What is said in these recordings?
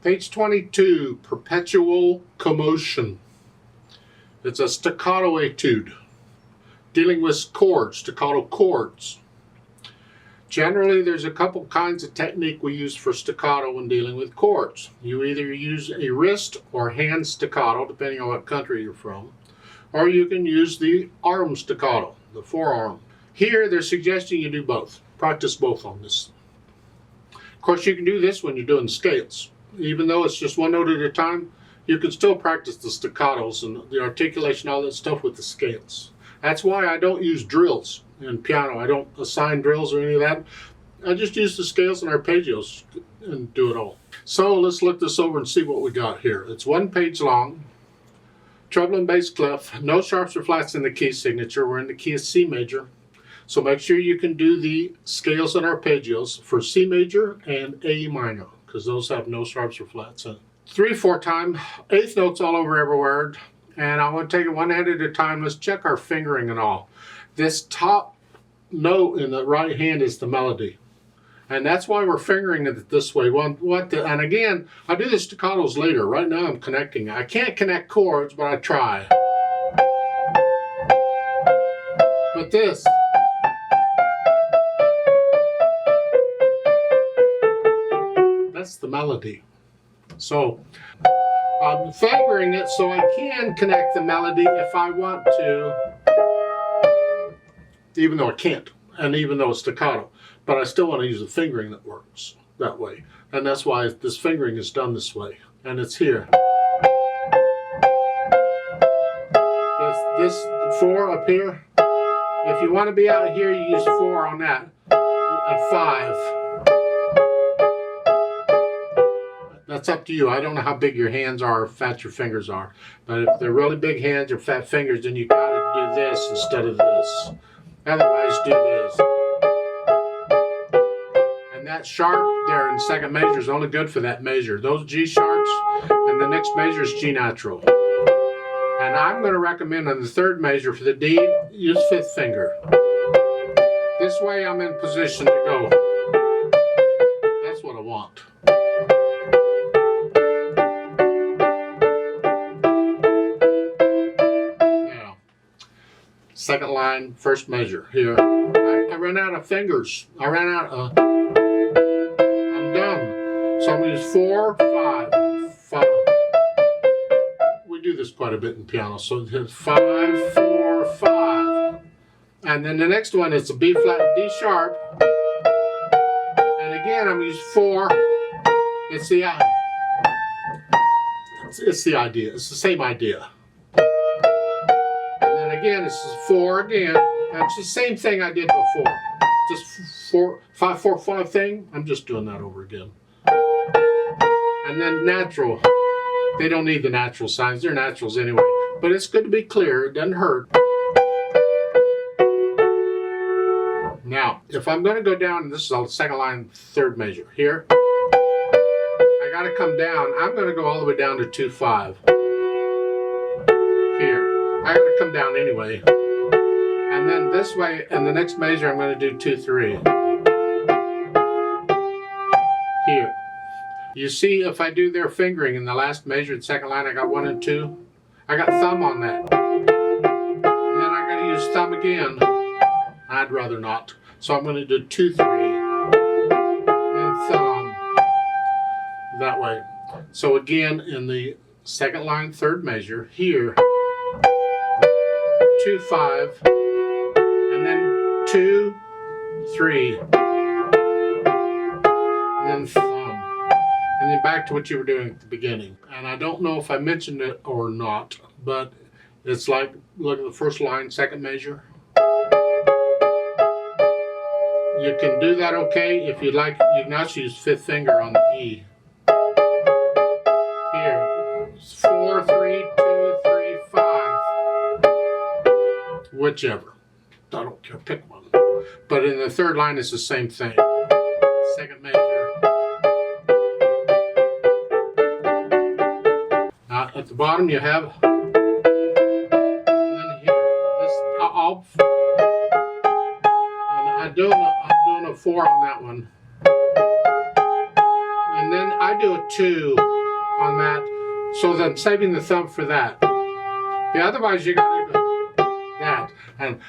Page 22, Perpetual Commotion. It's a staccato etude dealing with chords, staccato chords. Generally, there's a couple kinds of technique we use for staccato when dealing with chords. You either use a wrist or hand staccato, depending on what country you're from, or you can use the arm staccato, the forearm. Here, they're suggesting you do both. Practice both on this. Of course, you can do this when you're doing scales. Even though it's just one note at a time, you can still practice the staccatos and the articulation, all that stuff with the scales. That's why I don't use drills in piano. I don't assign drills or any of that. I just use the scales and arpeggios and do it all. So let's look this over and see what we got here. It's 1 page long. Treble and bass clef. No sharps or flats in the key signature. We're in the key of C major. So make sure you can do the scales and arpeggios for C major and A minor, because those have no sharps or flats in it. 3/4 time, eighth notes all over everywhere. And I want to take it one hand at a time. Let's check our fingering and all. This top note in the right hand is the melody. And that's why we're fingering it this way. And again, I do the staccatos later. Right now I'm connecting. I can't connect chords, but I try. But this. That's the melody. So I'm fingering it so I can connect the melody if I want to, even though I can't, and even though it's staccato. But I still want to use the fingering that works that way. And that's why this fingering is done this way. And it's here. This 4 up here. If you want to be out here, you use 4 on that. And 5. That's up to you. I don't know how big your hands are or fat your fingers are. But if they're really big hands or fat fingers, then you gotta do this instead of this. Otherwise, do this. And that sharp there in second measure is only good for that measure. Those G sharps, and the next measure is G natural. And I'm going to recommend on the third measure for the D, use 5th finger. This way I'm in position to go. That's what I want. Second line, first measure here. I ran out of fingers. I'm done. So I'm going to use 4, 5, 5. We do this quite a bit in piano. So it's 5, 4, 5. And then the next one is a B flat, D sharp. And again, I'm going to use 4. It's the idea. It's the same idea. Again, this is 4 again. That's the same thing I did before. Just 4, 5, 4, 5 thing. I'm just doing that over again. And then natural. They don't need the natural signs. They're naturals anyway. But it's good to be clear. It doesn't hurt. Now, if I'm going to go down, this is the second line, third measure. Here, I got to come down. I'm going to go all the way down to 2, 5. I gotta come down anyway. And then this way, in the next measure, I'm gonna do 2, 3. Here. You see, if I do their fingering in the last measure, the second line, I got 1 and 2. I got thumb on that. And then I gotta use thumb again. I'd rather not. So I'm gonna do 2, 3. And thumb. That way. So again, in the second line, third measure, here, 2, 5, and then 2, 3, and then thumb, and then back to what you were doing at the beginning. And I don't know if I mentioned it or not, but it's like, look at the first line, second measure. You can do that okay. If you'd like, you can also use 5th finger on the E. Here, 4, 3, 2, 3, 5. Whichever. I don't care, pick one. But in the third line, it's the same thing. Second measure. Now at the bottom you have, and then here, this, I'm doing a 4 on that one. And then I do a 2 on that, so then saving the thumb for that. Yeah, otherwise you got to do that, and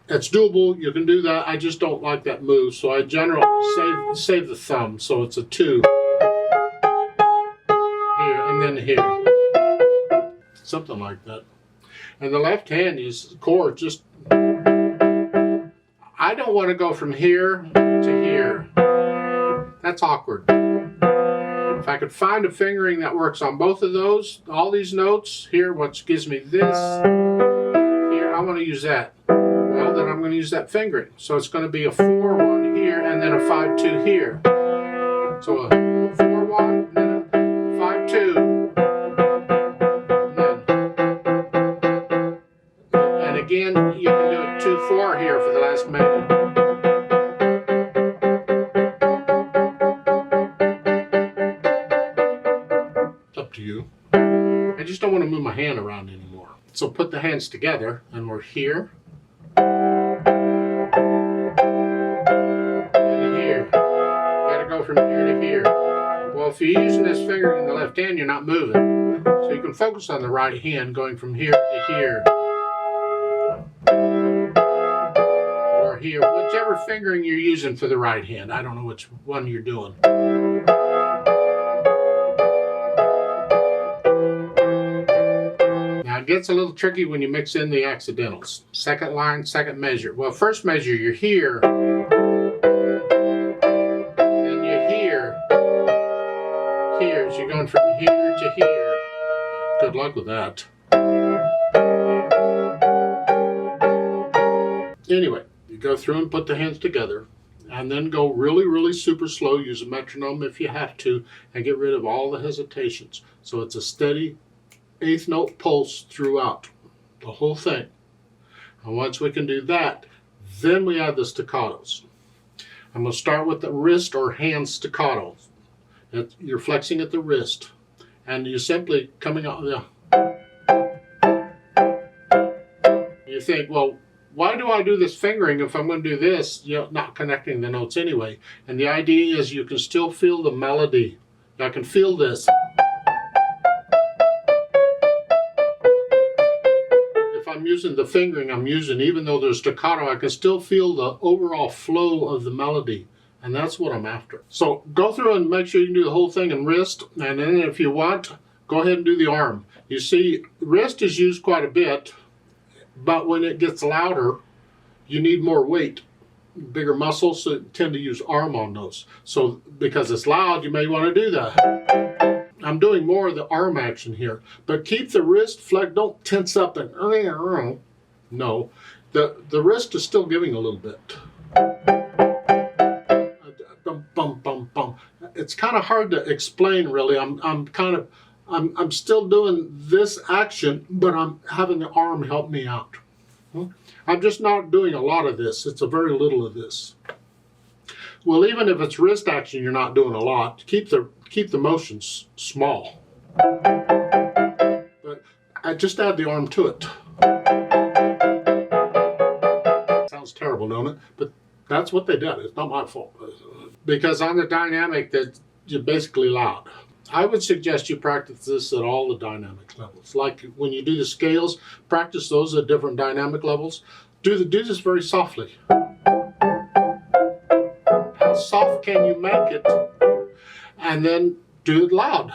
it's doable. You can do that. I just don't like that move, so I generally save the thumb. So it's a 2 here and then here, something like that. And the left hand is chord. Just I don't want to go from here to here. That's awkward. If I could find a fingering that works on both of those, all these notes here, which gives me this here, I want to use that. Well, then I'm going to use that fingering. So it's going to be a 4-1 here and then a 5-2 here. So a 4-1 and then a 5-2. And again, you can do a 2-4 here for the last measure. You. I just don't want to move my hand around anymore. So put the hands together and we're here and here. Got to go from here to here. Well, if you're using this finger in the left hand, you're not moving. So you can focus on the right hand going from here to here. Or here, whichever fingering you're using for the right hand. I don't know which one you're doing. It gets a little tricky when you mix in the accidentals. Second line, second measure. Well, first measure, you're here. Then you're here. Here, so you're going from here to here. Good luck with that. Anyway, you go through and put the hands together. And then go really, really super slow. Use a metronome if you have to. And get rid of all the hesitations. So it's a steady 8th note pulse throughout the whole thing. And once we can do that, then we add the staccatos. I'm going to start with the wrist or hand staccato. You're flexing at the wrist, and you're simply coming out. You think, well, why do I do this fingering if I'm going to do this? You're not connecting the notes anyway. And the idea is you can still feel the melody. I can feel this. I'm using the fingering I'm using, even though there's staccato, I can still feel the overall flow of the melody, and that's what I'm after. So go through and make sure you can do the whole thing in wrist, and then if you want, go ahead and do the arm. You see, wrist is used quite a bit, but when it gets louder, you need more weight, bigger muscles, so tend to use arm on those. So because it's loud, you may want to do that. I'm doing more of the arm action here, but keep the wrist flex. Don't tense up and no. The wrist is still giving a little bit. Bum, bum, bum, bum. It's kind of hard to explain, really. I'm still doing this action, but I'm having the arm help me out. I'm just not doing a lot of this. It's a very little of this. Well, even if it's wrist action, you're not doing a lot. Keep the motions small. But I just add the arm to it. Sounds terrible, don't it? But that's what they did. It's not my fault. Because on the dynamic, that you're basically loud. I would suggest you practice this at all the dynamic levels. Like when you do the scales, practice those at different dynamic levels. Do this very softly. How soft can you make it? And then do it loud.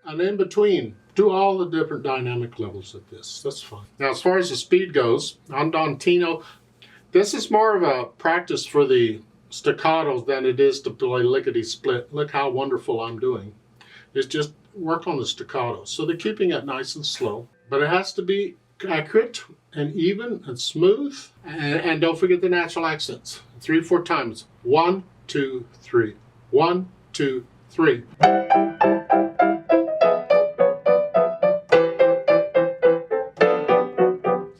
And in between, do all the different dynamic levels of this. That's fine. Now, as far as the speed goes, on Tino, this is more of a practice for the staccatos than it is to play lickety-split. Look how wonderful I'm doing. It's just work on the staccato. So they're keeping it nice and slow, but it has to be accurate and even and smooth. And don't forget the natural accents. 3 or 4 times. 1, 2, 3. 1, 2, 3.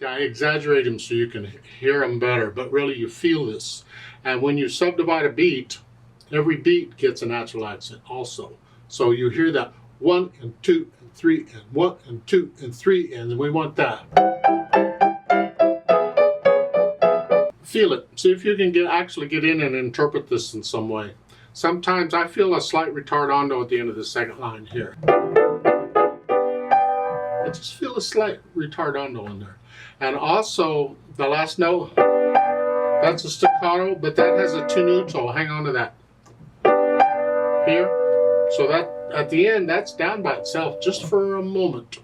I exaggerate them so you can hear them better, but really you feel this. And when you subdivide a beat, every beat gets a natural accent also. So you hear that 1 and 2 and 3 and 1 and 2 and 3, and we want that. Feel it. See if you can actually get in and interpret this in some way. Sometimes I feel a slight retardando at the end of the second line here. I just feel a slight retardando in there. And also the last note, that's a staccato, but that has a tenuto. Hang on to that. Here. So that at the end, that's down by itself just for a moment.